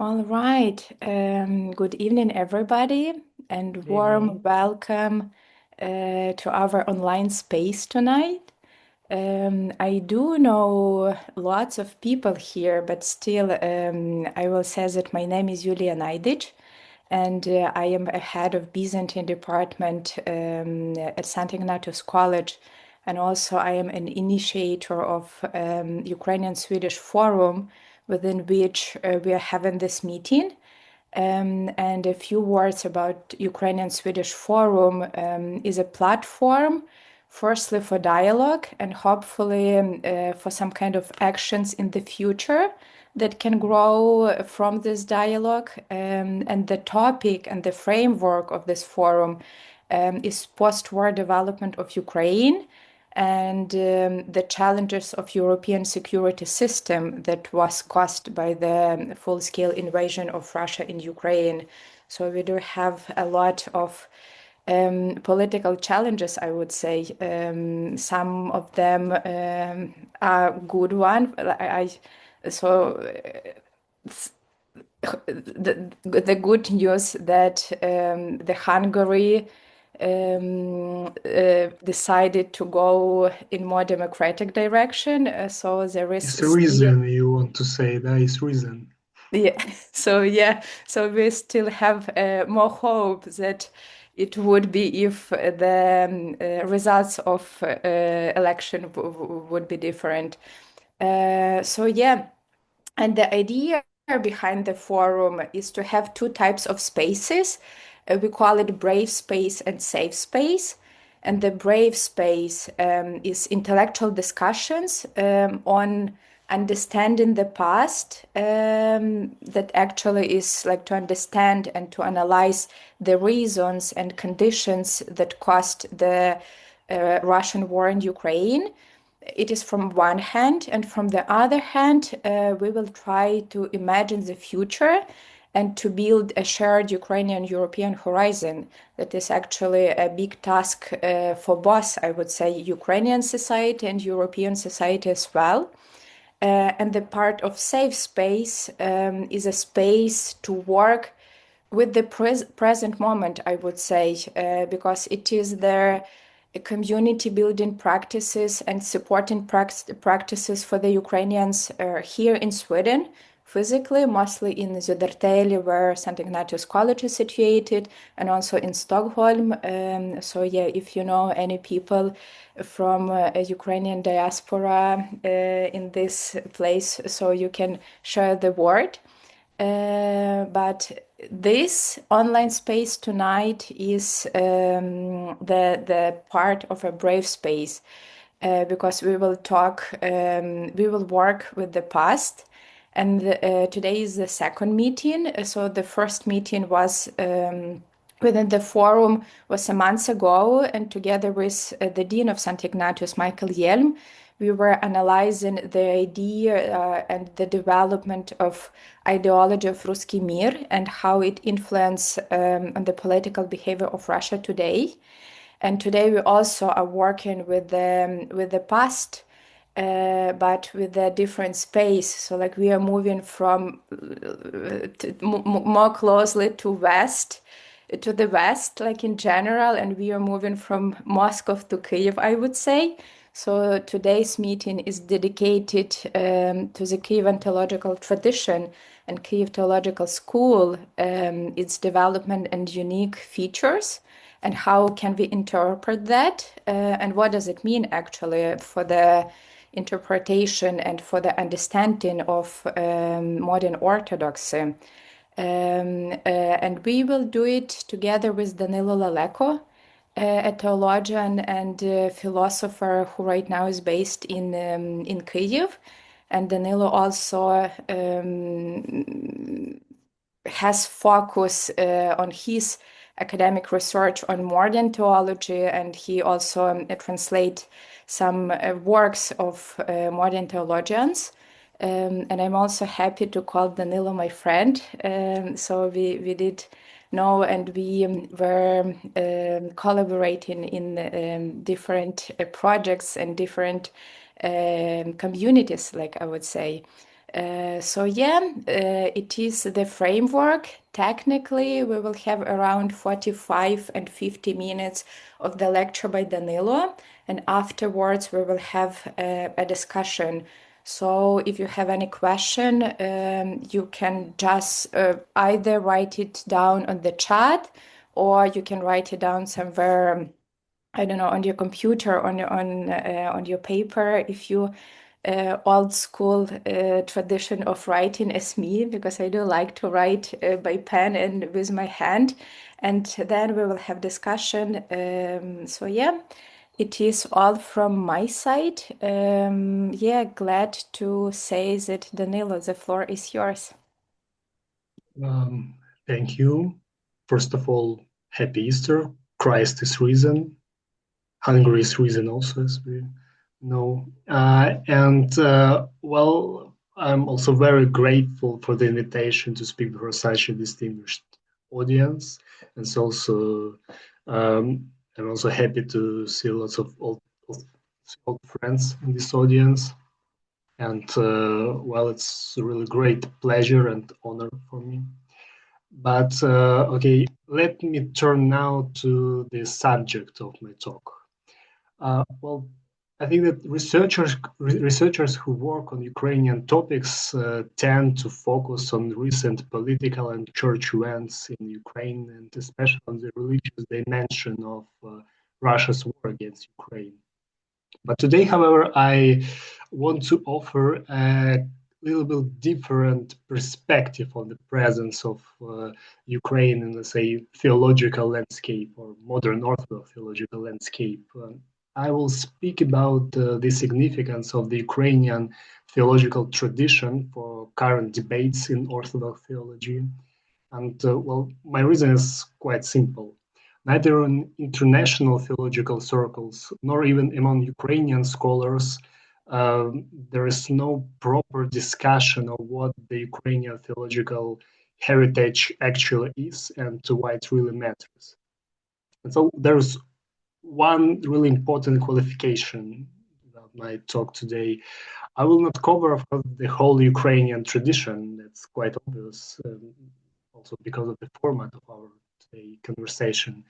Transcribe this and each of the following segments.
All right. Good evening, everybody, and Good warm evening. welcome to our online space tonight. I do know lots of people here, but still, I will say that my name is Yulia Naidic, and I am a head of Byzantine department at Sankt Ignatios College, and also I am an initiator of Ukrainian-Swedish Forum, within which we are having this meeting. And a few words about Ukrainian-Swedish Forum is a platform, firstly for dialogue and hopefully for some kind of actions in the future that can grow from this dialogue. And the topic and the framework of this forum is post-war development of Ukraine and the challenges of European security system that was caused by the full-scale invasion of Russia in Ukraine. So we do have a lot of political challenges, I would say. Some of them are good one. So the good news that the Hungary decided to go in more democratic direction. So there is It's still reason you want to say that is reason. yeah. So we still have more hope that it would be if the results of election would be different. So yeah. And the idea behind the forum is to have two types of spaces. We call it brave space and safe space. And the brave space is intellectual discussions on understanding the past, that actually is like to understand and to analyze the reasons and conditions that caused the Russian war in Ukraine. It is from one hand, and from the other hand, we will try to imagine the future and to build a shared Ukrainian-European horizon. That is actually a big task for both, I would say, Ukrainian society and European society as well. And the part of safe space is a space to work with the present moment, I would say, because it is their community building practices and supporting practices for the Ukrainians here in Sweden, physically, mostly in Södertälje, where Sankt Ignatios College is situated, and also in Stockholm. So, yeah, if you know any people from a Ukrainian diaspora in this place, so you can share the word. But this online space tonight is the part of a brave space because we will work with the past. And today is the second meeting. So the first meeting was within the forum was a month ago, and together with the Dean of St. Ignatius, Michael Yelm, we were analyzing the idea and the development of ideology of Ruski Mir and how it influenced on the political behavior of Russia today. And today we also are working with the past, but with a different space. So like we are moving from more closely to the west, like in general, and we are moving from Moscow to Kyiv, I would say. So today's meeting is dedicated to the Kyivan Theological tradition and Kyiv Theological School, its development and unique features, and how can we interpret that, and what does it mean actually for the interpretation and for the understanding of modern Orthodoxy. And we will do it together with Danylo Leleko, a theologian and philosopher who right now is based in Kyiv. And Danilo also has focus on his academic research on modern theology, and he also translate some works of modern theologians. And I'm also happy to call Danilo my friend. So we did know, and we were collaborating in different projects and different communities, like I would say. So yeah, it is the framework. Technically, we will have around 45 and 50 minutes of the lecture by Danylo, and afterwards we will have a discussion. So if you have any question, you can just either write it down on the chat, or you can write it down somewhere, I don't know, on your computer, on your paper, if you old school tradition of writing as me, because I do like to write by pen and with my hand, and then we will have discussion. So yeah, it is all from my side. Yeah, glad to say that Danylo, the floor is yours. Thank you. First of all, happy Easter. Christ is risen. Hungary is risen also, as we know. Well, I'm also very grateful for the invitation to speak before such a distinguished audience. And it's also, I'm also happy to see lots of old friends in this audience. And well, it's a really great pleasure and honor for me. But okay, let me turn now to the subject of my talk. Well, I think that researchers who work on Ukrainian topics tend to focus on recent political and church events in Ukraine, and especially on the religious dimension of Russia's war against Ukraine. But today, however, I want to offer a little bit different perspective on the presence of Ukraine in, let's say, theological landscape or modern Orthodox theological landscape. I will speak about the significance of the Ukrainian theological tradition for current debates in Orthodox theology. And well, my reason is quite simple. Neither in international theological circles nor even among Ukrainian scholars, there is no proper discussion of what the Ukrainian theological heritage actually is and to why it really matters. And so there's one really important qualification about my talk today. I will not cover, of course, the whole Ukrainian tradition. That's quite obvious, also because of the format of our today conversation.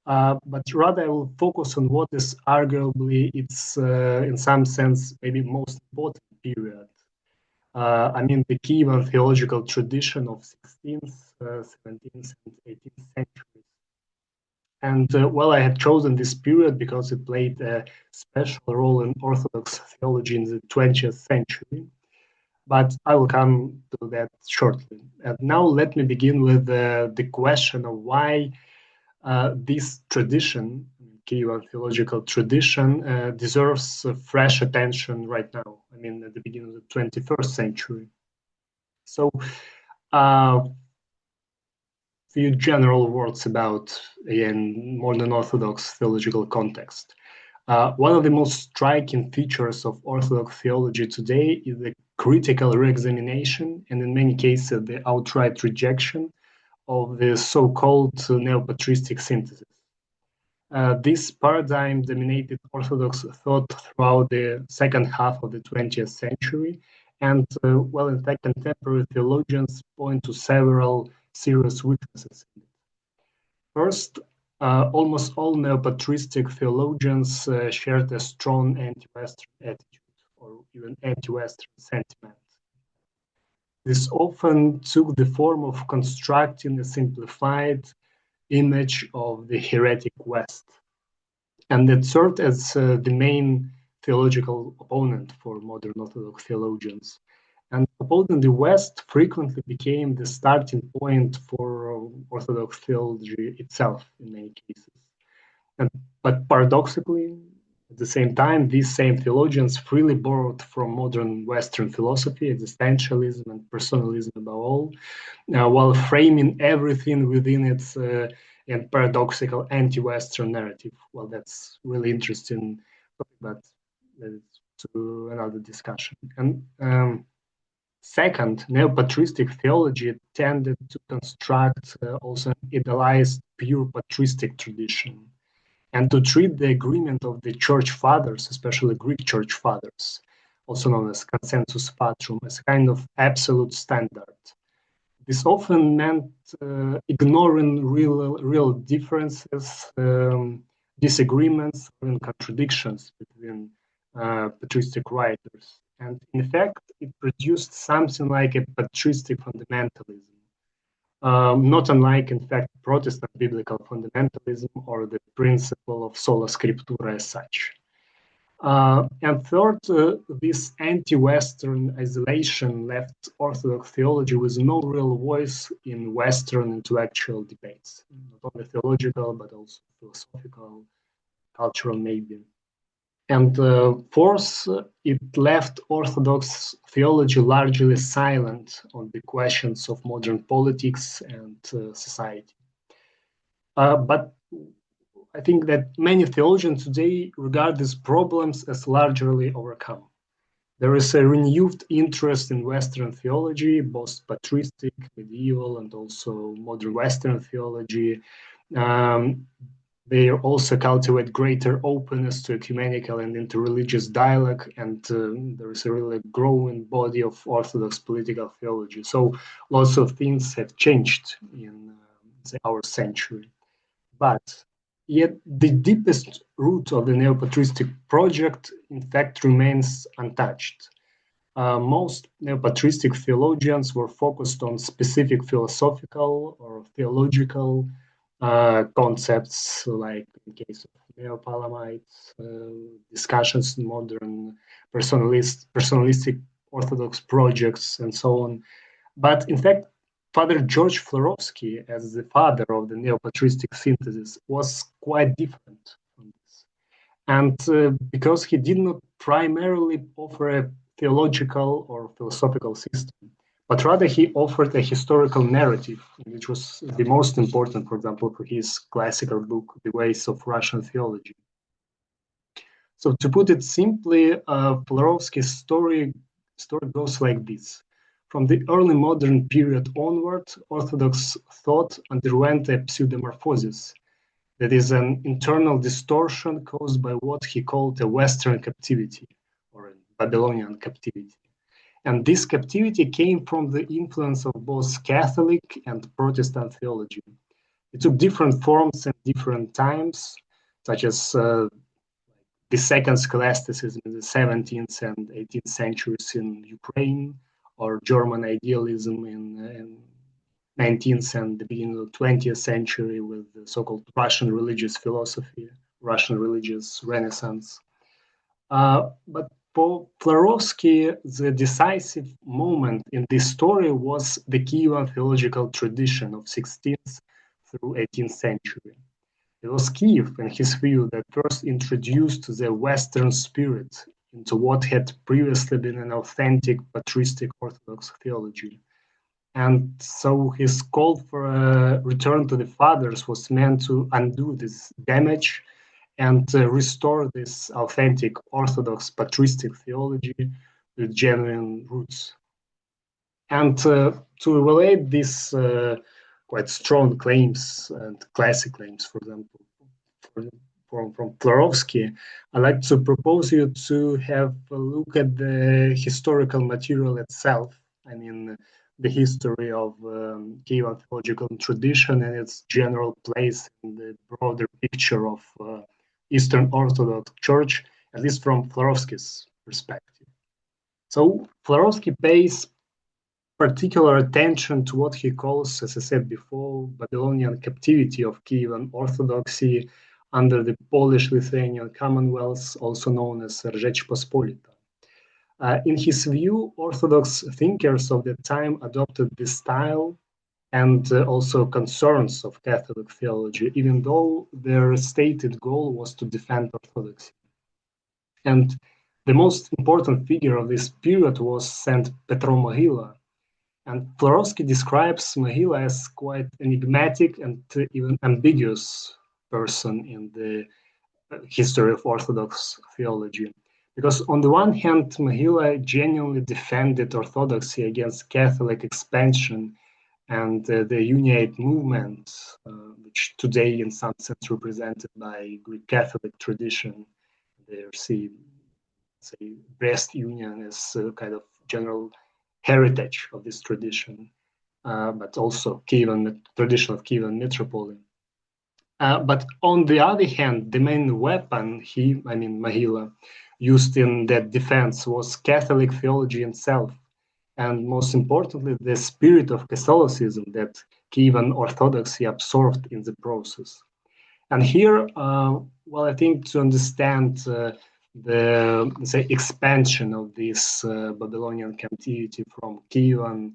But rather, I will focus on what is arguably its, in some sense, maybe most important period. I mean, the Kyivan theological tradition of 16th, 17th, and 18th centuries. And well, I have chosen this period because it played a special role in Orthodox theology in the 20th century. But I will come to that shortly. And now let me begin with the question of why this tradition, Kyivan theological tradition, deserves fresh attention right now. I mean, at the beginning of the 21st century. So, few general words about, again, modern Orthodox theological context. One of the most striking features of Orthodox theology today is the critical re-examination, and in many cases, the outright rejection of the so-called Neo-Patristic Synthesis. This paradigm dominated Orthodox thought throughout the second half of the 20th century, and, well, in fact, contemporary theologians point to several serious weaknesses. First, almost all Neo-Patristic theologians shared a strong anti-Western attitude, or even anti-Western sentiment. This often took the form of constructing a simplified image of the heretic West, and that served as the main theological opponent for modern Orthodox theologians. And opposing the West frequently became the starting point for Orthodox theology itself in many cases. But paradoxically, at the same time, these same theologians freely borrowed from modern Western philosophy, existentialism and personalism above all, while framing everything within its and paradoxical anti-Western narrative. Well, that's really interesting, but that's to another discussion. And second, neo-patristic theology tended to construct also an idealized pure patristic tradition and to treat the agreement of the church fathers, especially Greek church fathers, also known as consensus patrum, as a kind of absolute standard. This often meant ignoring real differences, disagreements, and contradictions between patristic writers. And in fact, it produced something like a patristic fundamentalism, not unlike, in fact, Protestant biblical fundamentalism or the principle of sola scriptura as such. And third, this anti-Western isolation left Orthodox theology with no real voice in Western intellectual debates, not only theological, but also philosophical, cultural, maybe. And fourth, it left Orthodox theology largely silent on the questions of modern politics and society. But I think that many theologians today regard these problems as largely overcome. There is a renewed interest in Western theology, both patristic, medieval, and also modern Western theology. They also cultivate greater openness to ecumenical and interreligious dialogue, and there is a really growing body of Orthodox political theology. So lots of things have changed in our century. But yet the deepest root of the Neo-Patristic project, in fact, remains untouched. Most Neo-Patristic theologians were focused on specific philosophical or theological concepts, like in the case of Neo-Palamites, discussions in modern personalistic Orthodox projects, and so on. But in fact, Father George Florovsky, as the father of the Neo-Patristic Synthesis, was quite different from this. And because he did not primarily offer a theological or philosophical system, but rather he offered a historical narrative, which was the most important, for example, for his classical book, The Ways of Russian Theology. So to put it simply, Florovsky's story goes like this. From the early modern period onward, Orthodox thought underwent a pseudomorphosis, that is an internal distortion caused by what he called a Western captivity or a Babylonian captivity. And this captivity came from the influence of both Catholic and Protestant theology. It took different forms at different times, such as the second scholasticism in the 17th and 18th centuries in Ukraine, or German idealism in 19th and the beginning of the 20th century with the so-called Russian religious philosophy, Russian religious Renaissance. But for Florovsky, the decisive moment in this story was the Kyivan theological tradition of 16th through 18th century. It was Kyiv, in his view, that first introduced the Western spirit into what had previously been an authentic patristic Orthodox theology. And so his call for a return to the fathers was meant to undo this damage and restore this authentic Orthodox patristic theology with genuine roots. And to evaluate these quite strong claims and classic claims, for example, from Florovsky, I'd like to propose you to have a look at the historical material itself. I mean, the history of Kyivan theological tradition and its general place in the broader picture of Eastern Orthodox Church, at least from Florovsky's perspective. So Florovsky pays particular attention to what he calls, as I said before, Babylonian captivity of Kyivan Orthodoxy under the Polish-Lithuanian Commonwealth, also known as Rzeczpospolita. In his view, Orthodox thinkers of the time adopted this style and also concerns of Catholic theology, even though their stated goal was to defend Orthodoxy. And the most important figure of this period was Saint Petromohyla. And Florovsky describes Mohyla as quite enigmatic and even ambiguous person in the history of Orthodox theology. Because on the one hand, Mohyla genuinely defended Orthodoxy against Catholic expansion and the Uniate movement, which today in some sense represented by Greek Catholic tradition. There see say, Brest Union as a kind of general heritage of this tradition, but also tradition of Kyivan metropolis. But on the other hand, the main weapon Mahila, used in that defense was Catholic theology itself, and most importantly, the spirit of Catholicism that Kyivan Orthodoxy absorbed in the process. And here, I think to understand the, say, expansion of this Babylonian captivity from Kyivan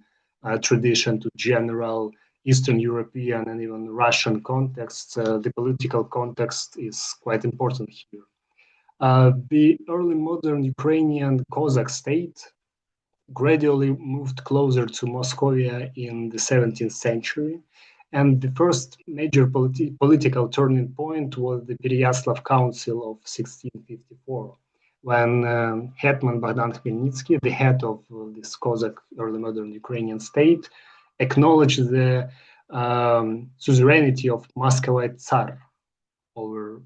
tradition to general Eastern European and even Russian contexts, the political context is quite important here. The early modern Ukrainian Cossack state gradually moved closer to Moscovia in the 17th century. And the first major political turning point was the Pereyaslav Council of 1654, when Hetman Bogdan Khmelnytsky, the head of this Cossack early modern Ukrainian state, acknowledged the suzerainty of Muscovite Tsar over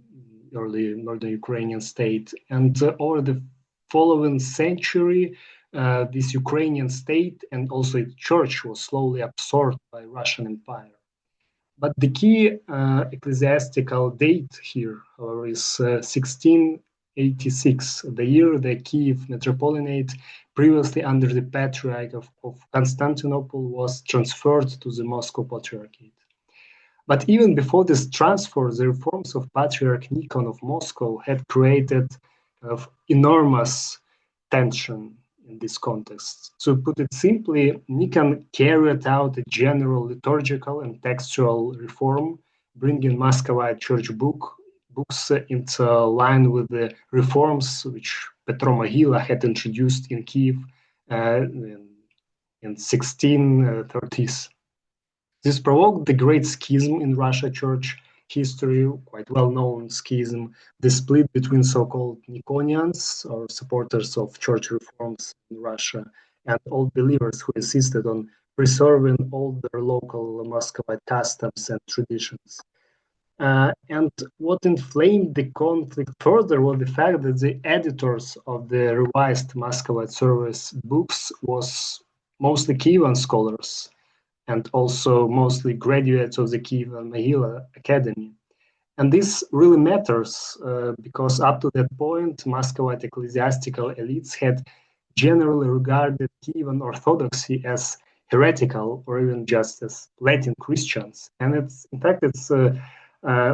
early modern Ukrainian state. And over the following century, this Ukrainian state and also its church was slowly absorbed by Russian Empire. But the key ecclesiastical date here, however, is 1686, the year the Kiev Metropolitanate, previously under the Patriarch of Constantinople, was transferred to the Moscow Patriarchate. But even before this transfer, the reforms of Patriarch Nikon of Moscow had created enormous tension in this context. To put it simply, Nikon carried out a general liturgical and textual reform, bringing Muscovite church books into line with the reforms which Petro Mahila had introduced in Kiev in 1630s. This provoked the great schism in Russia church history, quite well-known schism, the split between so-called Nikonians, or supporters of church reforms in Russia, and old believers who insisted on preserving all their local Muscovite customs and traditions. And what inflamed the conflict further was the fact that the editors of the revised Muscovite service books was mostly Kievan scholars, and also mostly graduates of the Kyivan Mahila Academy. And this really matters because up to that point, Muscovite ecclesiastical elites had generally regarded Kyivan Orthodoxy as heretical or even just as Latin Christians. And it's a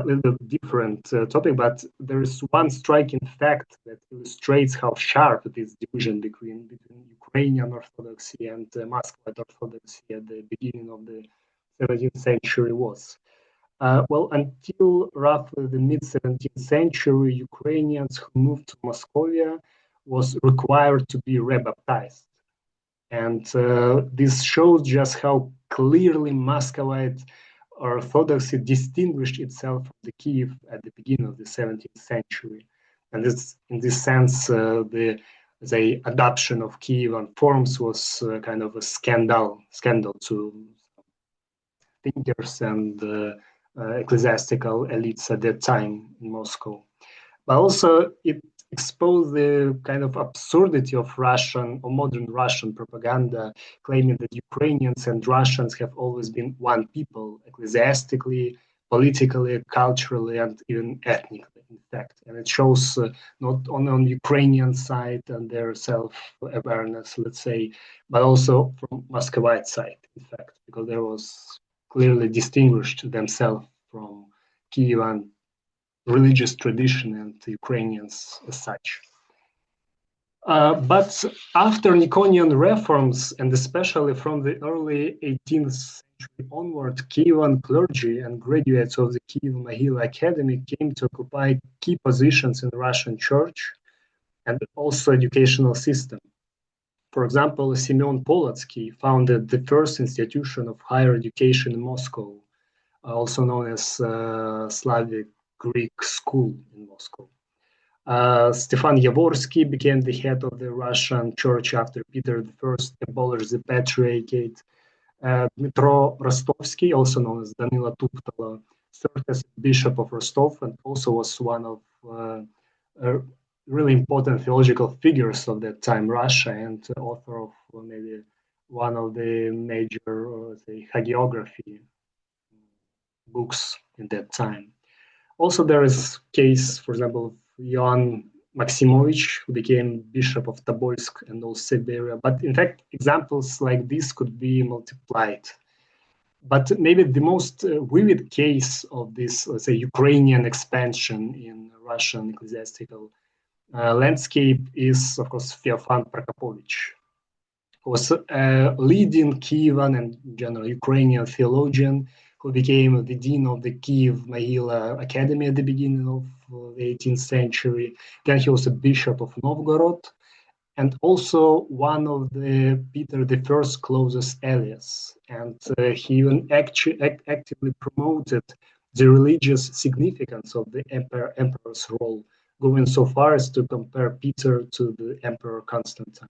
little bit different topic, but there is one striking fact that illustrates how sharp this division between Ukrainian Orthodoxy and Muscovite Orthodoxy at the beginning of the 17th century was. Until roughly the mid-17th century, Ukrainians who moved to Moscovia was required to be rebaptized. And this shows just how clearly Muscovite Orthodoxy distinguished itself from the Kiev at the beginning of the 17th century. And this, in this sense, the adoption of Kyivan forms was kind of a scandal to thinkers and ecclesiastical elites at that time in Moscow. But also it exposed the kind of absurdity of Russian or modern Russian propaganda, claiming that Ukrainians and Russians have always been one people, ecclesiastically, politically, culturally, and even ethnically, in fact. And it shows not only on the Ukrainian side and their self-awareness, let's say, but also from Muscovite side, in fact, because there was clearly distinguished themselves from Kyivan religious tradition and Ukrainians as such. But after Nikonian reforms, and especially from the early 18th century onward, Kyivan clergy and graduates of the Kyiv Mahila Academy came to occupy key positions in the Russian church and also educational system. For example, Simeon Polotsky founded the first institution of higher education in Moscow, also known as Slavic Greek School in Moscow. Stefan Yavorsky became the head of the Russian church after Peter I abolished the Patriarchate. Dmitro Rostovsky, also known as Danylo Tuptalo, served as Bishop of Rostov and also was one of really important theological figures of that time, Russia, and author of maybe one of the major, say, hagiography books in that time. Also, there is case, for example, of Ioan Maximovich, who became Bishop of Tobolsk and all Siberia. But in fact, examples like this could be multiplied. But maybe the most vivid case of this, let's say, Ukrainian expansion in Russian ecclesiastical landscape is, of course, Feofan Prokopovich, who was a leading Kyivan and general Ukrainian theologian who became the dean of the Kyiv-Mohyla Academy at the beginning of the 18th century. Then he was a bishop of Novgorod, and also one of the Peter I's closest allies. And he even actively promoted the religious significance of the emperor's role, going so far as to compare Peter to the Emperor Constantine.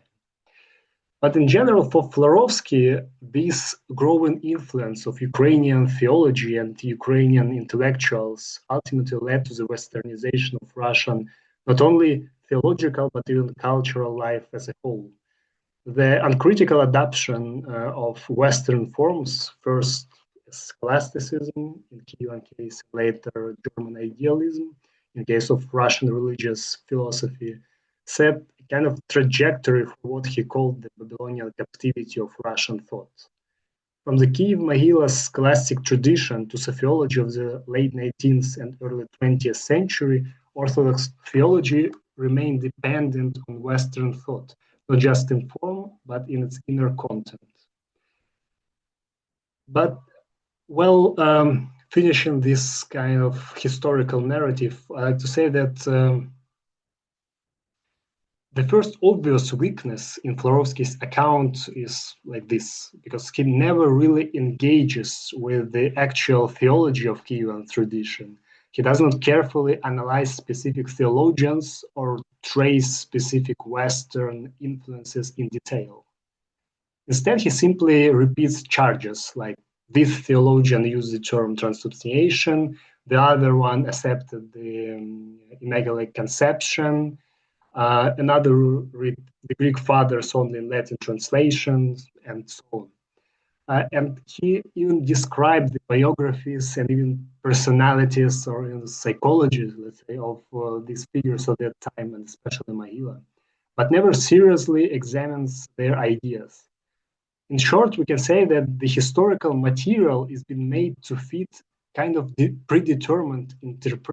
But in general, for Florovsky, this growing influence of Ukrainian theology and Ukrainian intellectuals ultimately led to the Westernization of Russian, not only theological, but even cultural life as a whole. The uncritical adoption of Western forms, first scholasticism, in Kyivan case, later German idealism, in case of Russian religious philosophy, set a kind of trajectory for what he called the Babylonian captivity of Russian thought. From the Kyiv-Mohyla scholastic tradition to sociology of the late 19th and early 20th century, Orthodox theology remained dependent on Western thought, not just in form, but in its inner content. But, well, finishing this kind of historical narrative, I like to say that the first obvious weakness in Florovsky's account is like this, because he never really engages with the actual theology of Kyivan tradition. He does not carefully analyze specific theologians or trace specific Western influences in detail. Instead, he simply repeats charges like this theologian used the term transubstantiation, the other one accepted the Immaculate Conception, another read the Greek fathers only in Latin translations, and so on. And he even described the biographies and even personalities or even psychologies, let's say, of these figures of that time, and especially Mohyla, but never seriously examines their ideas. In short, we can say that the historical material is being made to fit kind of the predetermined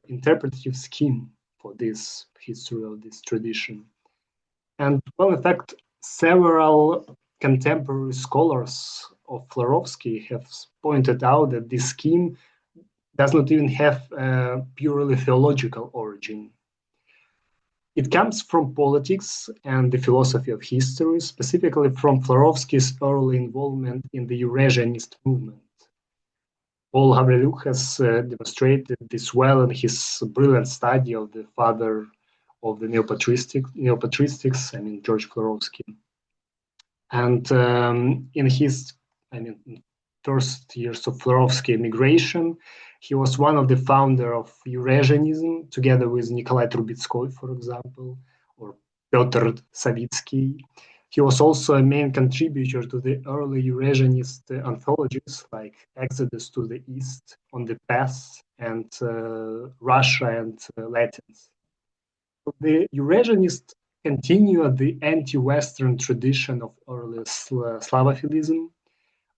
interpretive scheme for this history of this tradition. And well, in fact, several contemporary scholars of Florovsky have pointed out that this scheme does not even have a purely theological origin. It comes from politics and the philosophy of history, specifically from Florovsky's early involvement in the Eurasianist movement. Paul Havreluk has demonstrated this well in his brilliant study of the father of the Neo-Patristics, I mean, George Florovsky. And in his, first years of Florovsky emigration, he was one of the founder of Eurasianism, together with Nikolai Trubetskoy, for example, or Pyotr Savitsky. He was also a main contributor to the early Eurasianist anthologies like Exodus to the East, On the Path, and Russia and Latins. The Eurasianists continued the anti-Western tradition of early Slavophilism,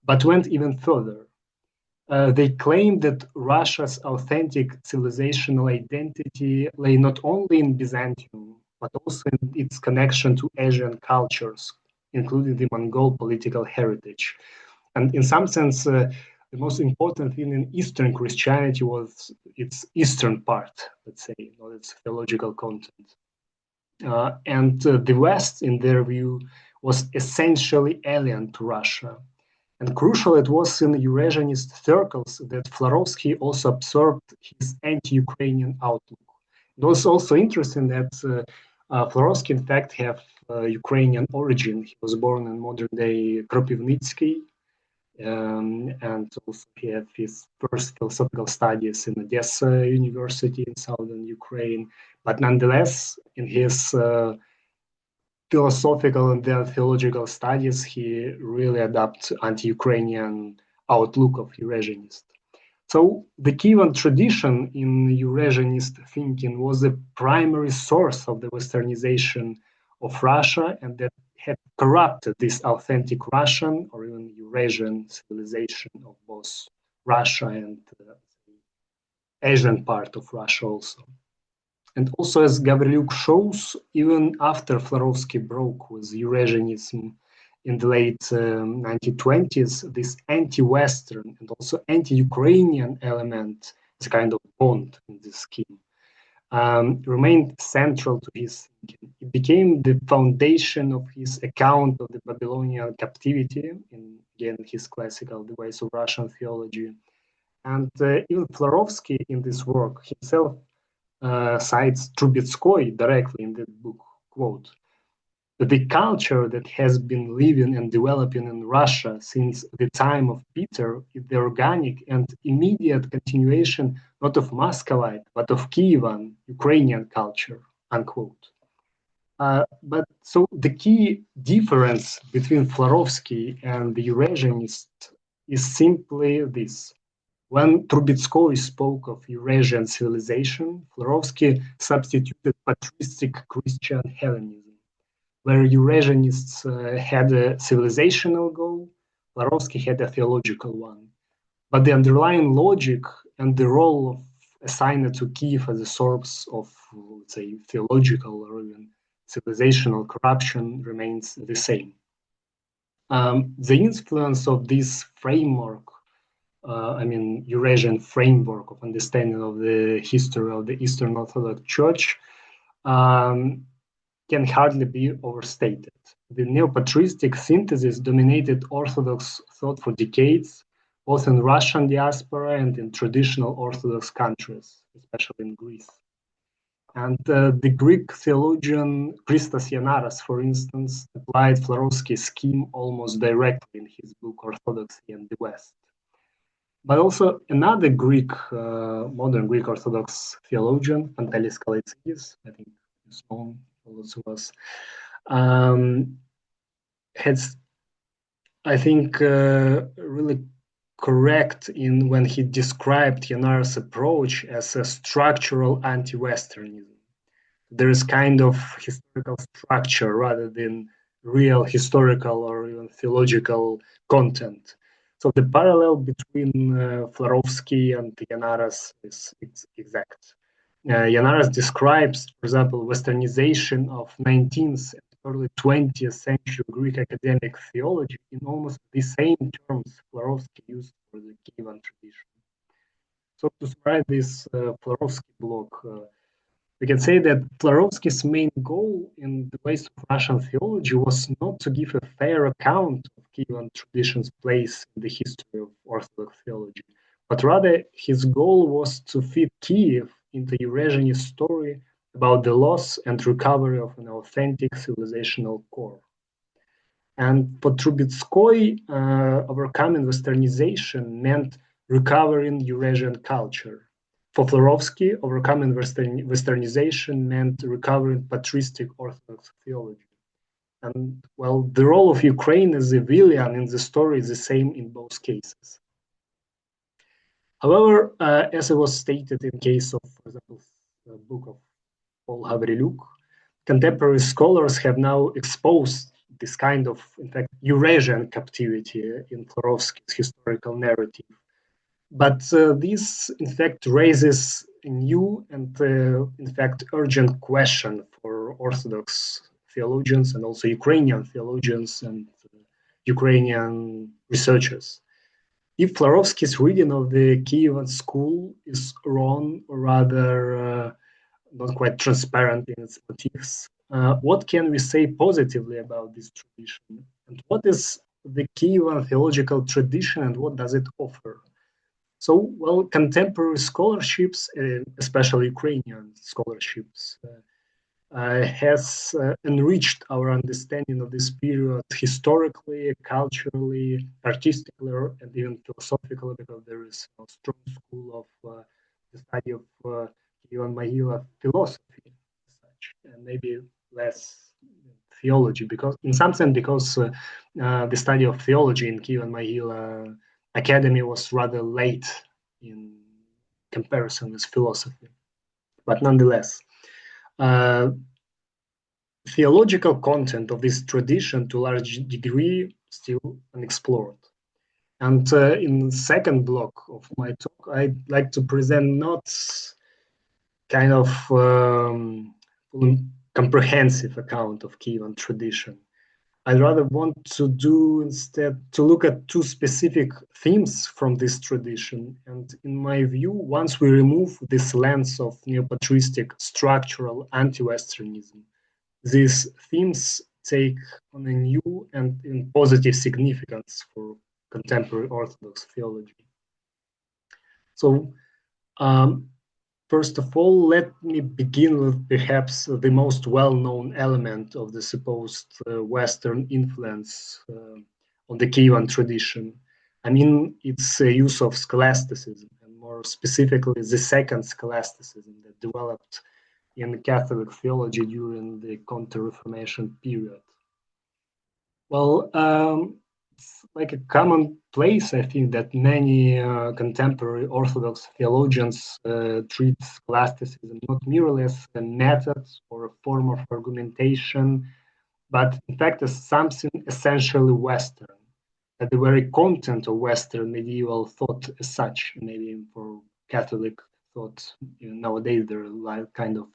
but went even further. They claimed that Russia's authentic civilizational identity lay not only in Byzantium, but also in its connection to Asian cultures, including the Mongol political heritage. And in some sense, the most important thing in Eastern Christianity was its Eastern part, let's say, not its theological content. And the West, in their view, was essentially alien to Russia. And crucial, it was in Eurasianist circles that Florovsky also absorbed his anti-Ukrainian outlook. It was also interesting that Florovsky, in fact, have Ukrainian origin. He was born in modern-day Kropivnitsky and also he had his first philosophical studies in Odessa University in southern Ukraine. But nonetheless, in his philosophical and theological studies, he really adopts anti-Ukrainian outlook of Eurasianist. So the Kyivan tradition in Eurasianist thinking was the primary source of the Westernization of Russia, and that had corrupted this authentic Russian or even Eurasian civilization of both Russia and the Asian part of Russia also. And also, as Gavriluk shows, even after Florovsky broke with Eurasianism in the late 1920s, this anti-Western and also anti-Ukrainian element, as a kind of bond in this scheme, remained central to his thinking. It became the foundation of his account of the Babylonian captivity in, again, his classical The Ways of Russian Theology. And even Florovsky in this work himself cites Trubetskoy directly in the book, quote, "The culture that has been living and developing in Russia since the time of Peter is the organic and immediate continuation not of Muscovite, but of Kyivan, Ukrainian culture," unquote. But so the key difference between Florovsky and the Eurasianist is simply this. When Trubetskoy spoke of Eurasian civilization, Florovsky substituted patristic Christian Hellenism. Where Eurasianists had a civilizational goal, Florovsky had a theological one. But the underlying logic and the role of assigned to Kiev as a source of, let's say, theological or even civilizational corruption remains the same. The influence of this framework, Eurasian framework of understanding of the history of the Eastern Orthodox Church, can hardly be overstated. The Neo-Patristic Synthesis dominated Orthodox thought for decades, both in Russian diaspora and in traditional Orthodox countries, especially in Greece. And the Greek theologian Christos Yanaras, for instance, applied Florovsky's scheme almost directly in his book Orthodoxy and the West. But also another modern Greek Orthodox theologian, Pantelis Kalaitsidis, I think is known for lots of us, has, I think, really correct in when he described Yanaras' approach as a structural anti-Westernism. There is kind of historical structure rather than real historical or even theological content. So the parallel between Florovsky and Yanaras is exact. Yanaras describes, for example, Westernization of 19th and early 20th century Greek academic theology in almost the same terms Florovsky used for the Kyivan tradition. So to summarize this Florovsky block, we can say that Florovsky's main goal in the Ways of Russian Theology was not to give a fair account of Kyivan tradition's place in the history of Orthodox theology, but rather his goal was to fit Kiev into Eurasianist story about the loss and recovery of an authentic civilizational core. And for Trubetskoy, overcoming Westernization meant recovering Eurasian culture. For Florovsky, overcoming Westernization meant recovering patristic Orthodox theology. And well, the role of Ukraine as a villain in the story is the same in both cases. However, as it was stated in case of, for example, the book of Paul Gavriluk, contemporary scholars have now exposed this kind of, in fact, Eurasian captivity in Florovsky's historical narrative. But this, in fact, raises a new and, in fact, urgent question for Orthodox theologians and also Ukrainian theologians and Ukrainian researchers. If Florovsky's reading of the Kyivan school is wrong, or rather not quite transparent in its motifs, what can we say positively about this tradition? And what is the Kyivan theological tradition and what does it offer? So, well, contemporary scholarships, especially Ukrainian scholarships, has enriched our understanding of this period historically, culturally, artistically, and even philosophically, because there is a strong school of the study of Kyivan philosophy, as such, and maybe less theology, because in some sense, because the study of theology in Kyivan Academy was rather late in comparison with philosophy, but nonetheless. Theological content of this tradition to a large degree still unexplored. And in the second block of my talk, I'd like to present not kind of comprehensive account of Kyivan tradition. I'd rather want to do instead to look at two specific themes from this tradition. And in my view, once we remove this lens of neo-patristic structural anti-Westernism, these themes take on a new and positive significance for contemporary Orthodox theology. So, first of all, let me begin with perhaps the most well-known element of the supposed Western influence on the Kyivan tradition. I mean, its use of scholasticism, and more specifically, the second scholasticism that developed in Catholic theology during the Counter-Reformation period. Well, it's like a commonplace, I think, that many contemporary Orthodox theologians treat scholasticism not merely as a method or a form of argumentation, but in fact as something essentially Western, at the very content of Western medieval thought as such. Maybe for Catholic thought, nowadays there are like kind of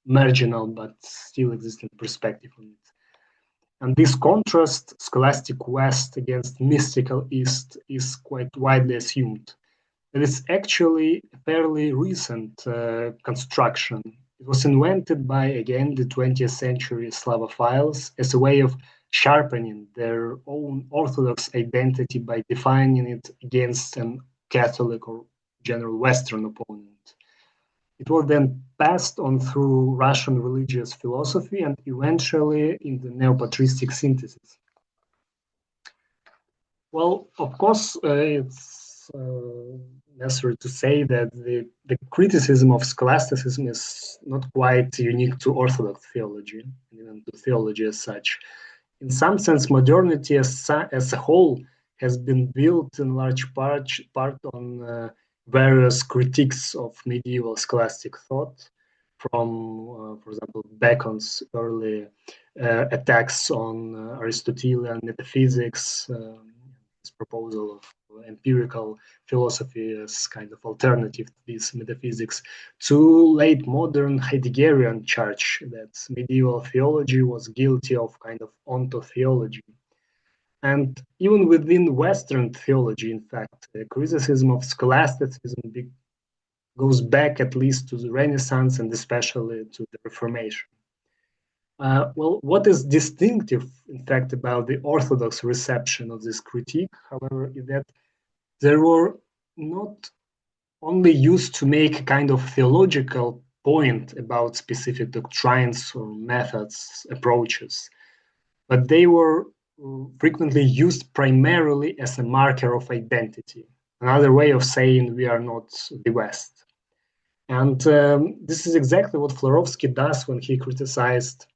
marginal but still existing perspective on it. And this contrast, scholastic West against mystical East, is quite widely assumed. It is actually a fairly recent construction. It was invented by, again, the 20th century Slavophiles as a way of sharpening their own Orthodox identity by defining it against an Catholic or general Western opponent. It was then passed on through Russian religious philosophy and eventually in the Neo-Patristic Synthesis. Well, of course, it's necessary to say that the criticism of scholasticism is not quite unique to Orthodox theology, even to theology as such. In some sense, modernity as a whole has been built in large part on various critiques of medieval scholastic thought, from, for example, Bacon's early attacks on Aristotelian metaphysics, his proposal of empirical philosophy as kind of alternative to this metaphysics, to late modern Heideggerian charge that medieval theology was guilty of kind of ontotheology. And even within Western theology, in fact, the criticism of scholasticism goes back at least to the Renaissance and especially to the Reformation. Well, what is distinctive, in fact, about the Orthodox reception of this critique, however, is that they were not only used to make a kind of theological point about specific doctrines or methods, approaches, but they were frequently used primarily as a marker of identity, another way of saying we are not the West. And this is exactly what Florovsky does when he criticized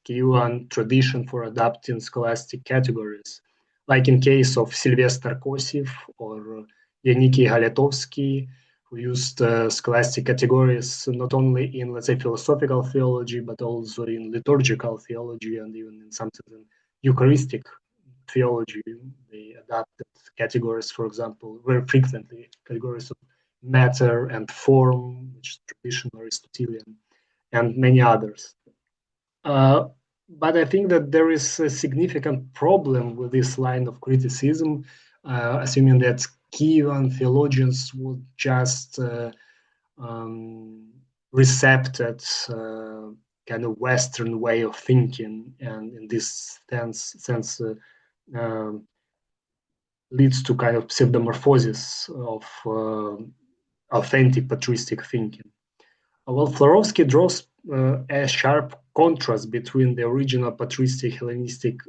Kyivan tradition for adopting scholastic categories, like in case of Sylvester Kosiev or Yaniki Galetovsky, who used scholastic categories not only in, let's say, philosophical theology, but also in liturgical theology and even in some sense in Eucharistic theology. They adopted categories, for example, very frequently, categories of matter and form, which is traditional Aristotelian, and many others. But I think that there is a significant problem with this line of criticism, assuming that Kyivan theologians would just recepted kind of Western way of thinking, and in this sense leads to kind of pseudomorphosis of authentic patristic thinking. Well, Florovsky draws a sharp contrast between the original patristic Hellenistic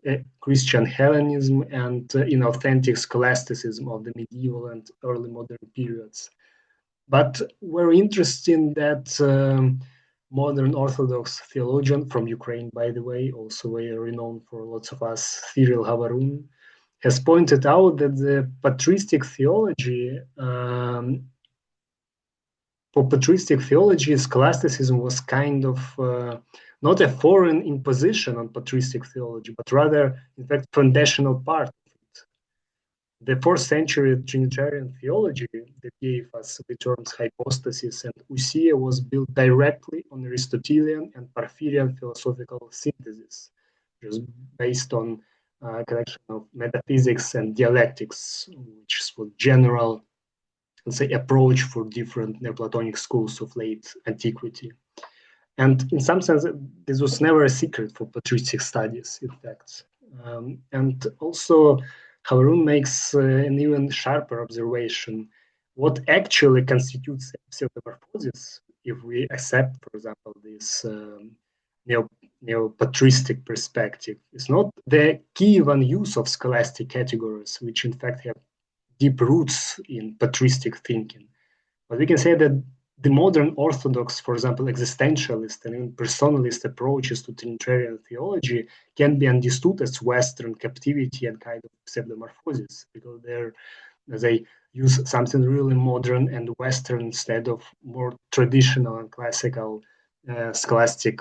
Christian Hellenism and inauthentic scholasticism of the medieval and early modern periods. But very interesting that modern Orthodox theologian from Ukraine, by the way, also very renowned for lots of us, Cyril Havarun, has pointed out that the patristic theology, for patristic theology, scholasticism was kind of not a foreign imposition on patristic theology, but rather, in fact, foundational part of it. The 4th century Trinitarian theology that gave us the terms hypostasis and ousia was built directly on Aristotelian and Porphyrian philosophical synthesis, just based on a connection of metaphysics and dialectics, which is what general, let's say, approach for different Neoplatonic schools of late antiquity. And in some sense, this was never a secret for patristic studies, in fact. And also, Havarun makes an even sharper observation. What actually constitutes pseudomorphosis, if we accept, for example, this neo-patristic perspective, is not the Kyivan use of scholastic categories, which in fact have deep roots in patristic thinking. But we can say that the modern Orthodox, for example, existentialist and even personalist approaches to Trinitarian theology can be understood as Western captivity and kind of pseudomorphosis, because they use something really modern and Western instead of more traditional and classical scholastic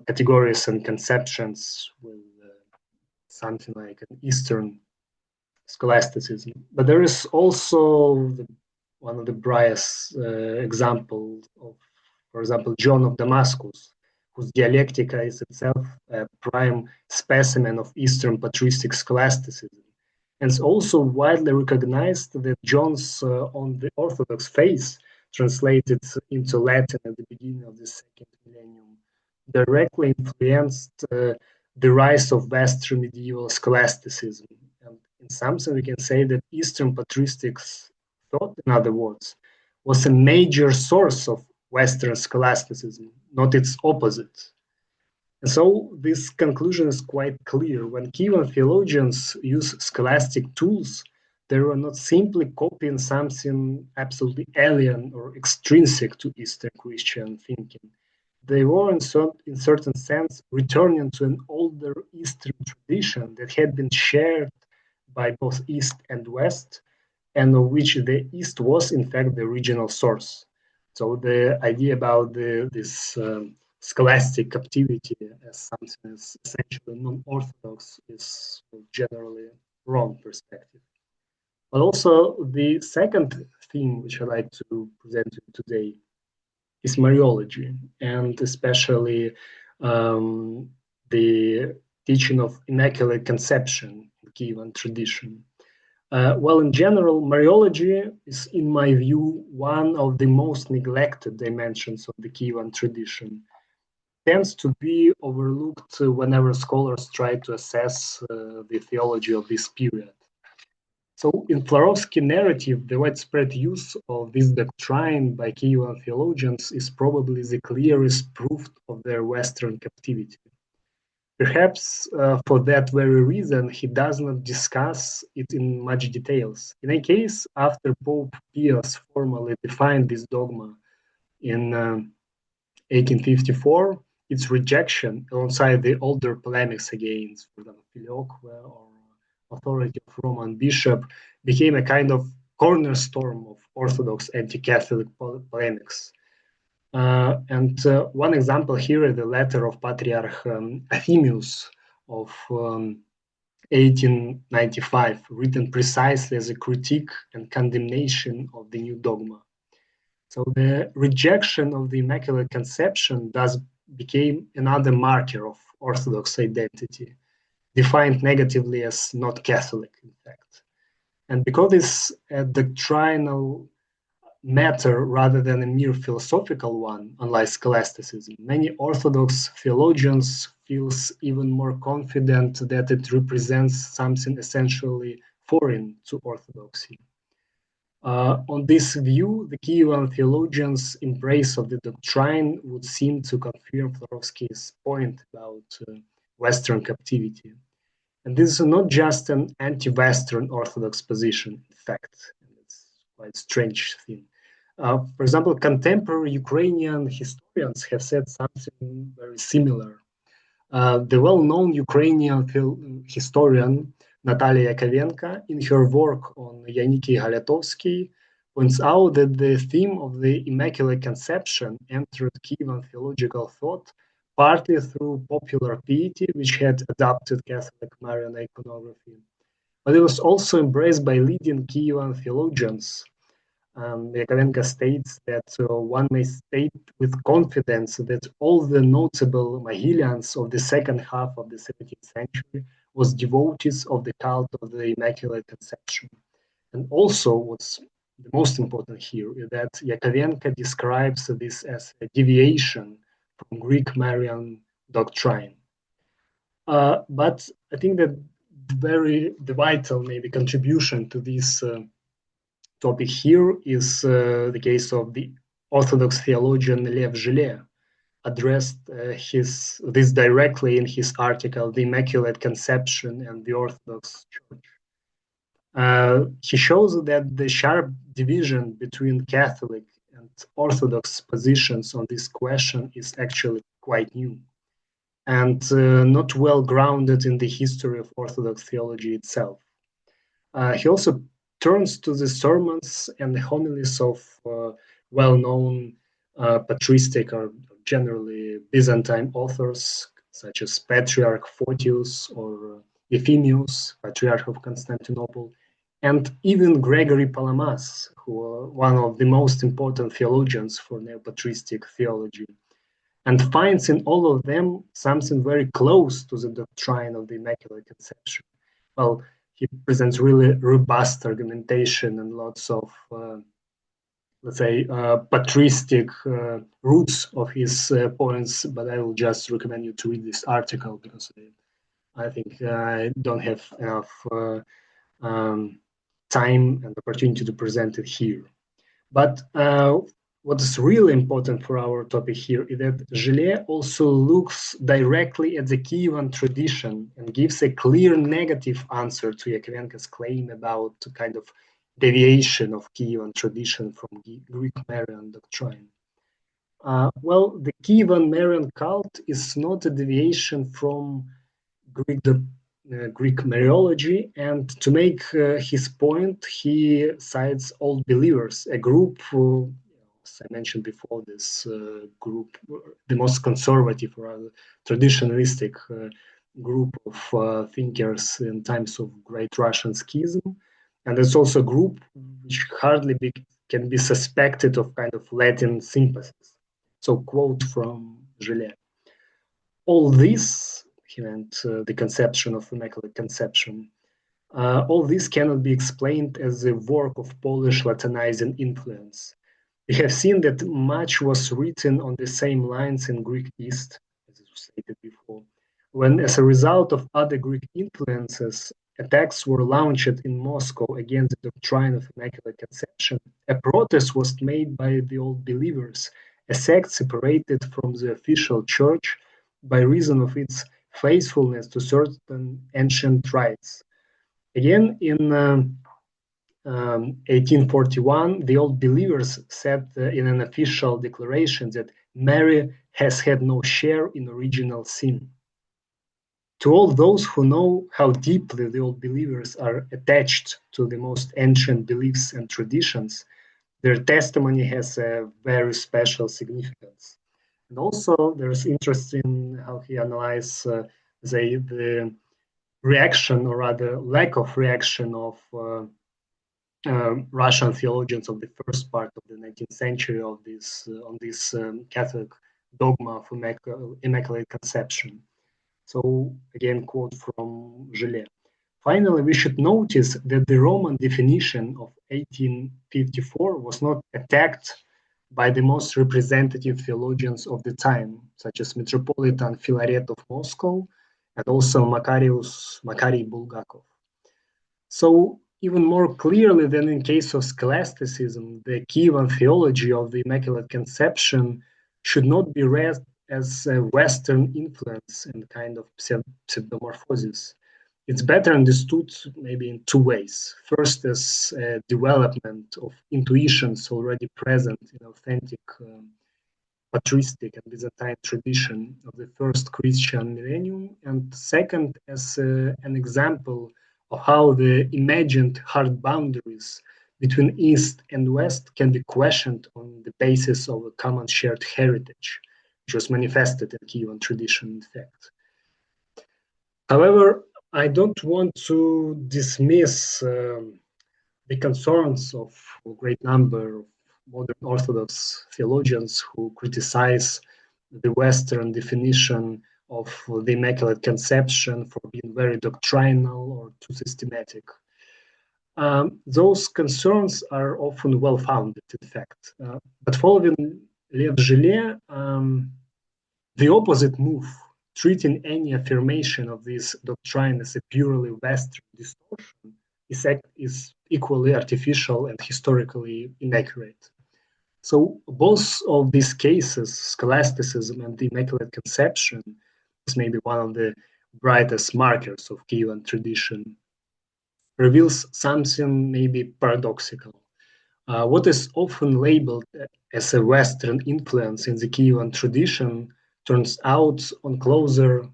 categories and conceptions with something like an Eastern scholasticism. But there is also one of the brightest examples of, for example, John of Damascus, whose Dialectica is itself a prime specimen of Eastern patristic scholasticism. And it's also widely recognized that John's On the Orthodox Faith, translated into Latin at the beginning of the 2nd millennium, directly influenced the rise of Western medieval scholasticism. And in some sense, we can say that Eastern patristics thought, in other words, was a major source of Western scholasticism, not its opposite. And so this conclusion is quite clear. When Kyivan theologians use scholastic tools, they were not simply copying something absolutely alien or extrinsic to Eastern Christian thinking. They were, in certain sense, returning to an older Eastern tradition that had been shared by both East and West, and of which the East was, in fact, the original source. So the idea about this scholastic captivity as something as essentially non-orthodox is generally wrong perspective. But also the second theme which I'd like to present today is Mariology, and especially the teaching of Immaculate Conception in Kyivan tradition. Well, in general, Mariology is, in my view, one of the most neglected dimensions of the Kyivan tradition. It tends to be overlooked whenever scholars try to assess the theology of this period. So, in Florovsky narrative, the widespread use of this doctrine by Kyivan theologians is probably the clearest proof of their Western captivity. Perhaps for that very reason, he does not discuss it in much details. In any case, after Pope Pius formally defined this dogma in 1854, its rejection, alongside the older polemics against, for example, Leleko or authority of Roman bishop, became a kind of cornerstone of Orthodox anti-Catholic polemics. And one example here is the letter of Patriarch Ephemius of 1895, written precisely as a critique and condemnation of the new dogma. So the rejection of the Immaculate Conception thus became another marker of Orthodox identity, defined negatively as not Catholic, in fact. And because it's a doctrinal matter rather than a mere philosophical one, unlike scholasticism, many Orthodox theologians feels even more confident that it represents something essentially foreign to Orthodoxy. On this view, the Kyivan theologians' embrace of the doctrine would seem to confirm Florovsky's point about Western captivity. And this is not just an anti-Western Orthodox position, in fact, it's quite a strange thing. For example, contemporary Ukrainian historians have said something very similar. The well-known Ukrainian historian Natalia Yakovenko, in her work on Yaniki Galiatovsky, points out that the theme of the Immaculate Conception entered Kyivan theological thought partly through popular piety, which had adopted Catholic Marian iconography, but it was also embraced by leading Kyivan theologians. Yakovenko states that one may state with confidence that all the notable Mahilians of the second half of the 17th century was devotees of the cult of the Immaculate Conception. And also, what's the most important here is that Yakovenko describes this as a deviation from Greek Marian doctrine. But I think that the vital maybe contribution to this topic here is the case of the Orthodox theologian Lev Gillet, addressed this directly in his article, The Immaculate Conception and the Orthodox Church. He shows that the sharp division between Catholic and Orthodox positions on this question is actually quite new and not well grounded in the history of Orthodox theology itself. He also turns to the sermons and the homilies of well-known patristic or generally Byzantine authors, such as Patriarch Photius or Euphemius, Patriarch of Constantinople, and even Gregory Palamas, who was one of the most important theologians for Neo-Patristic theology, and finds in all of them something very close to the doctrine of the Immaculate Conception. Well, he presents really robust argumentation and lots of, let's say, patristic roots of his points, but I will just recommend you to read this article because I think I don't have enough time and opportunity to present it here. But what is really important for our topic here is that Gillet also looks directly at the Kyivan tradition and gives a clear negative answer to Yakovenko's claim about a kind of deviation of Kyivan tradition from Greek Marian doctrine. Well, the Kyivan Marian cult is not a deviation from Greek Mariology, and to make his point, he cites Old Believers, a group, as I mentioned before, this group, the most conservative or traditionalistic group of thinkers in times of Great Russian Schism. And it's also a group which hardly can be suspected of kind of Latin sympathies. So, quote from Gillet. All this, he meant the conception of Immaculate Conception, all this cannot be explained as a work of Polish Latinizing influence. We have seen that much was written on the same lines in Greek East, as it was stated before, when as a result of other Greek influences, attacks were launched in Moscow against the doctrine of Immaculate Conception. A protest was made by the Old Believers, a sect separated from the official church by reason of its faithfulness to certain ancient rites. Again, in 1841, the Old Believers said in an official declaration that Mary has had no share in original sin. To all those who know how deeply the Old Believers are attached to the most ancient beliefs and traditions, their testimony has a very special significance. And also, there's interest in how he analyzes the reaction, or rather lack of reaction, of Russian theologians of the first part of the 19th century on this Catholic dogma of Immaculate Conception. So again, quote from Gillet. Finally, we should notice that the Roman definition of 1854 was not attacked by the most representative theologians of the time, such as Metropolitan Filaret of Moscow and also Makary Bulgakov. So even more clearly than in case of scholasticism, the Kyivan theology of the Immaculate Conception should not be read as a Western influence and kind of pseudomorphosis. It's better understood maybe in two ways. First, as a development of intuitions already present in authentic patristic and Byzantine tradition of the first Christian millennium, and second, as an example of how the imagined hard boundaries between East and West can be questioned on the basis of a common shared heritage, which was manifested in Kyivan tradition, in fact. However, I don't want to dismiss the concerns of a great number of modern Orthodox theologians who criticize the Western definition of the Immaculate Conception for being very doctrinal or too systematic. Those concerns are often well-founded, in fact. But following Lev Gillet, the opposite move, treating any affirmation of this doctrine as a purely Western distortion, is equally artificial and historically inaccurate. So both of these cases, scholasticism and the Immaculate Conception, is maybe one of the brightest markers of Kyivan tradition, reveals something maybe paradoxical. What is often labeled as a Western influence in the Kyivan tradition turns out on closer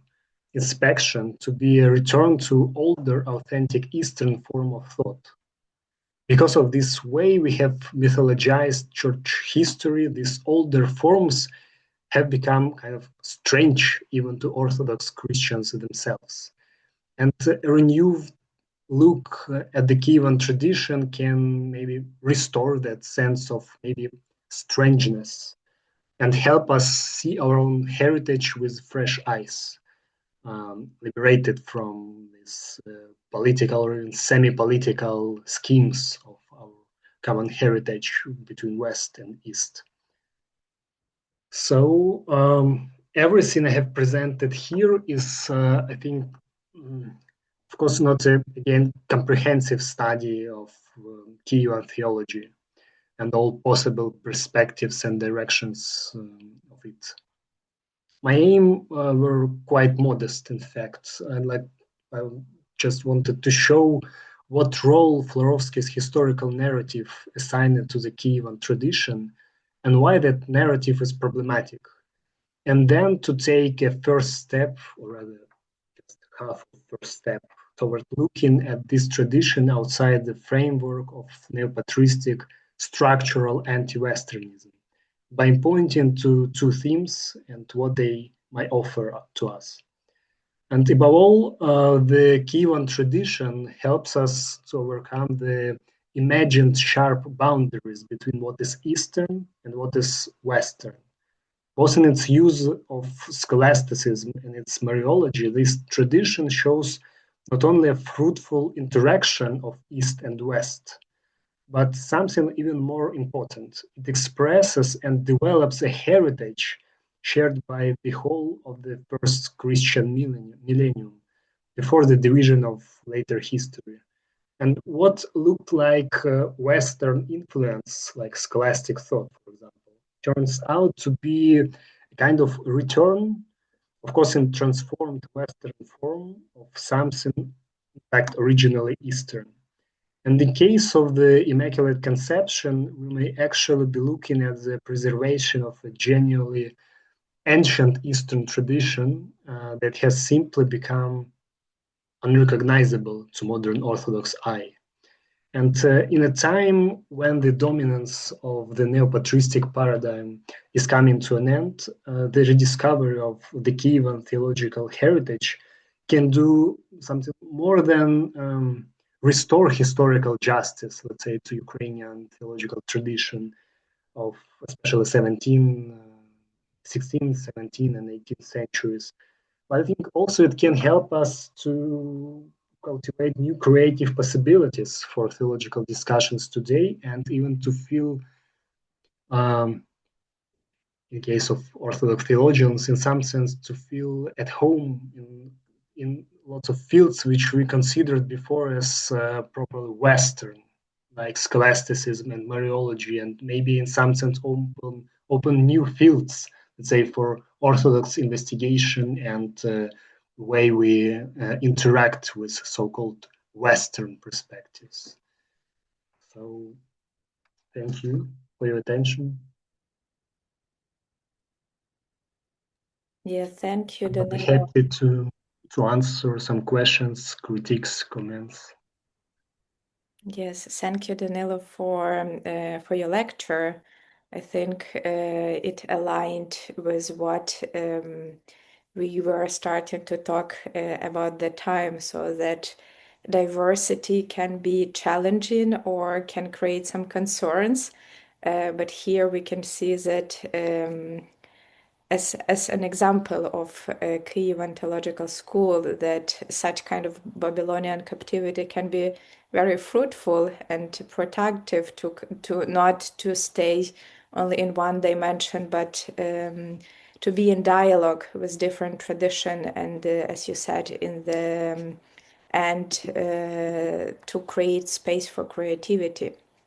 inspection to be a return to older, authentic Eastern form of thought. Because of this way we have mythologized church history, these older forms have become kind of strange even to Orthodox Christians themselves. And a renewed look at the Kyivan tradition can maybe restore that sense of maybe strangeness and help us see our own heritage with fresh eyes, liberated from these political or semi-political schemes of our common heritage between West and East. So everything I have presented here is, I think, of course, not a, again, comprehensive study of Kyivan theology and all possible perspectives and directions of it. My aim were quite modest, in fact. I just wanted to show what role Florovsky's historical narrative assigned to the Kyivan tradition and why that narrative is problematic. And then to take a first step, or rather just half of first step, toward looking at this tradition outside the framework of Neo-Patristic structural anti-Westernism, by pointing to two themes and what they might offer to us. And above all, the Kyivan tradition helps us to overcome the imagined sharp boundaries between what is Eastern and what is Western. Both in its use of scholasticism and its Mariology, this tradition shows not only a fruitful interaction of East and West, but something even more important. It expresses and develops a heritage shared by the whole of the first Christian millennium, before the division of later history. And what looked like Western influence, like scholastic thought, for example, turns out to be a kind of return, of course, in transformed Western form of something, in fact, originally Eastern. In the case of the Immaculate Conception, we may actually be looking at the preservation of a genuinely ancient Eastern tradition that has simply become unrecognizable to modern Orthodox eye. And in a time when the dominance of the neo-patristic paradigm is coming to an end, the rediscovery of the Kyivan theological heritage can do something more than restore historical justice, let's say, to Ukrainian theological tradition of especially 16th, 17th, and 18th centuries. But I think also it can help us to cultivate new creative possibilities for theological discussions today, and even to feel, in case of Orthodox theologians, in some sense, to feel at home in lots of fields which we considered before as properly Western, like scholasticism and Mariology, and maybe in some sense open new fields, let's say, for Orthodox investigation and the way we interact with so-called Western perspectives. So thank you for your attention. Yeah, thank you, I'll be Danylo. happy to answer some questions, critiques, comments. Yes, thank you, Danylo, for your lecture. I think it aligned with what we were starting to talk about the time, so that diversity can be challenging or can create some concerns. But here we can see that as an example of a Kyivan Theological School, that such kind of Babylonian captivity can be very fruitful and productive to not to stay only in one dimension, but to be in dialogue with different tradition, and as you said in the and to create space for creativity.